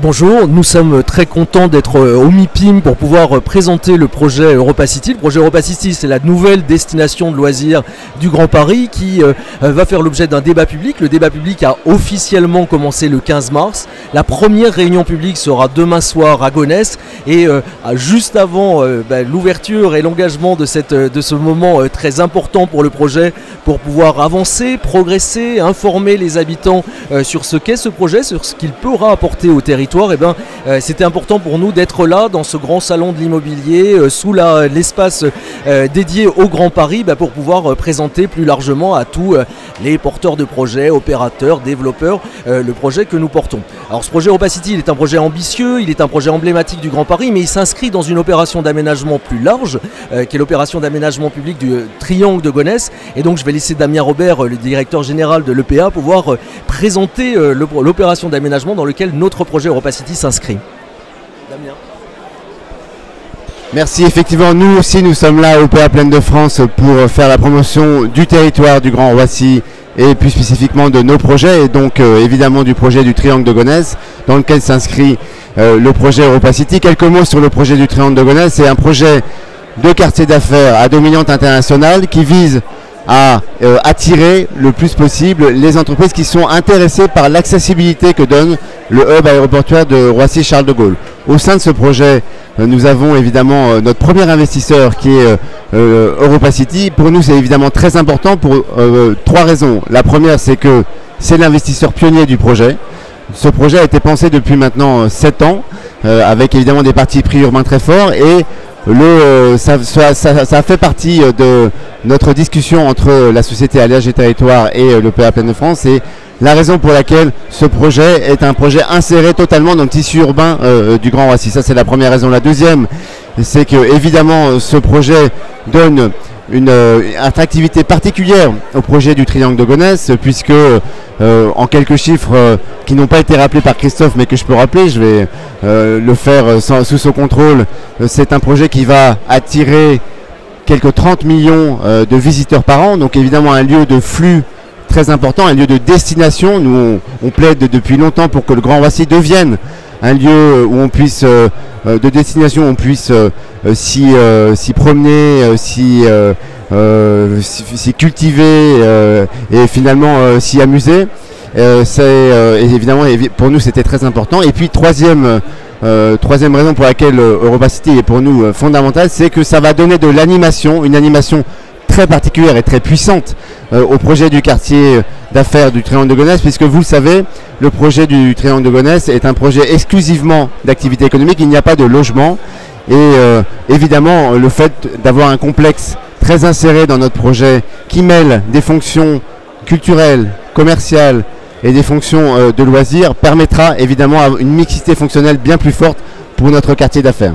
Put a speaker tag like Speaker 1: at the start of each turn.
Speaker 1: Bonjour, nous sommes très contents d'être au MIPIM pour pouvoir présenter le projet Europa City. Le projet Europa City, c'est la nouvelle destination de loisirs du Grand Paris qui va faire l'objet d'un débat public. Le débat public a officiellement commencé le 15 mars. La première réunion publique sera demain soir à Gonesse et juste avant l'ouverture et l'engagement de ce moment très important pour le projet, pour pouvoir avancer, progresser, informer les habitants sur ce qu'est ce projet, sur ce qu'il pourra apporter au territoire. C'était important pour nous d'être là dans ce grand salon de l'immobilier sous l'espace dédié au Grand Paris pour pouvoir présenter plus largement à tous les porteurs de projets, opérateurs, développeurs, le projet que nous portons. Alors ce projet Europa City, il est un projet ambitieux, il est un projet emblématique du Grand Paris, mais il s'inscrit dans une opération d'aménagement plus large qui est l'opération d'aménagement public du Triangle de Gonesse. Et donc je vais laisser Damien Robert, le directeur général de l'EPA, pouvoir présenter l'opération d'aménagement dans lequel notre projet Europa City s'inscrit. Damien.
Speaker 2: Merci, effectivement, nous aussi nous sommes là au PA Plaine de France pour faire la promotion du territoire du Grand Roissy et plus spécifiquement de nos projets et donc évidemment du projet du Triangle de Gonesse dans lequel s'inscrit le projet Europa City. Quelques mots sur le projet du Triangle de Gonesse. C'est un projet de quartier d'affaires à dominante internationale qui vise à attirer le plus possible les entreprises qui sont intéressées par l'accessibilité que donne le hub aéroportuaire de Roissy-Charles de Gaulle. Au sein de ce projet, nous avons évidemment notre premier investisseur qui est Europa City. Pour nous, c'est évidemment très important pour trois raisons. La première, c'est que c'est l'investisseur pionnier du projet. Ce projet a été pensé depuis maintenant 7 ans, avec évidemment des partis pris urbains très forts et ça fait partie de notre discussion entre la société Alliage et Territoire et le PA Plaine de France. Et la raison pour laquelle ce projet est un projet inséré totalement dans le tissu urbain du Grand Roissy. Ça, c'est la première raison. La deuxième, c'est que évidemment ce projet donne une attractivité particulière au projet du Triangle de Gonesse, puisque en quelques chiffres qui n'ont pas été rappelés par Christophe mais que je peux rappeler, je vais le faire sous son contrôle, c'est un projet qui va attirer quelques 30 millions de visiteurs par an, donc évidemment un lieu de flux très important, un lieu de destination. Nous on plaide depuis longtemps pour que le Grand Roissy devienne un lieu où on puisse de destination, on puisse s'y promener, s'y cultiver et finalement s'y amuser. Évidemment, pour nous c'était très important. Et puis troisième raison pour laquelle Europa City est pour nous fondamentale, c'est que ça va donner de l'animation, une animation très particulière et très puissante au projet du quartier d'affaires du Triangle de Gonesse, puisque vous le savez, le projet du Triangle de Gonesse est un projet exclusivement d'activité économique, il n'y a pas de logement et évidemment le fait d'avoir un complexe très inséré dans notre projet qui mêle des fonctions culturelles, commerciales et des fonctions de loisirs permettra évidemment une mixité fonctionnelle bien plus forte pour notre quartier d'affaires.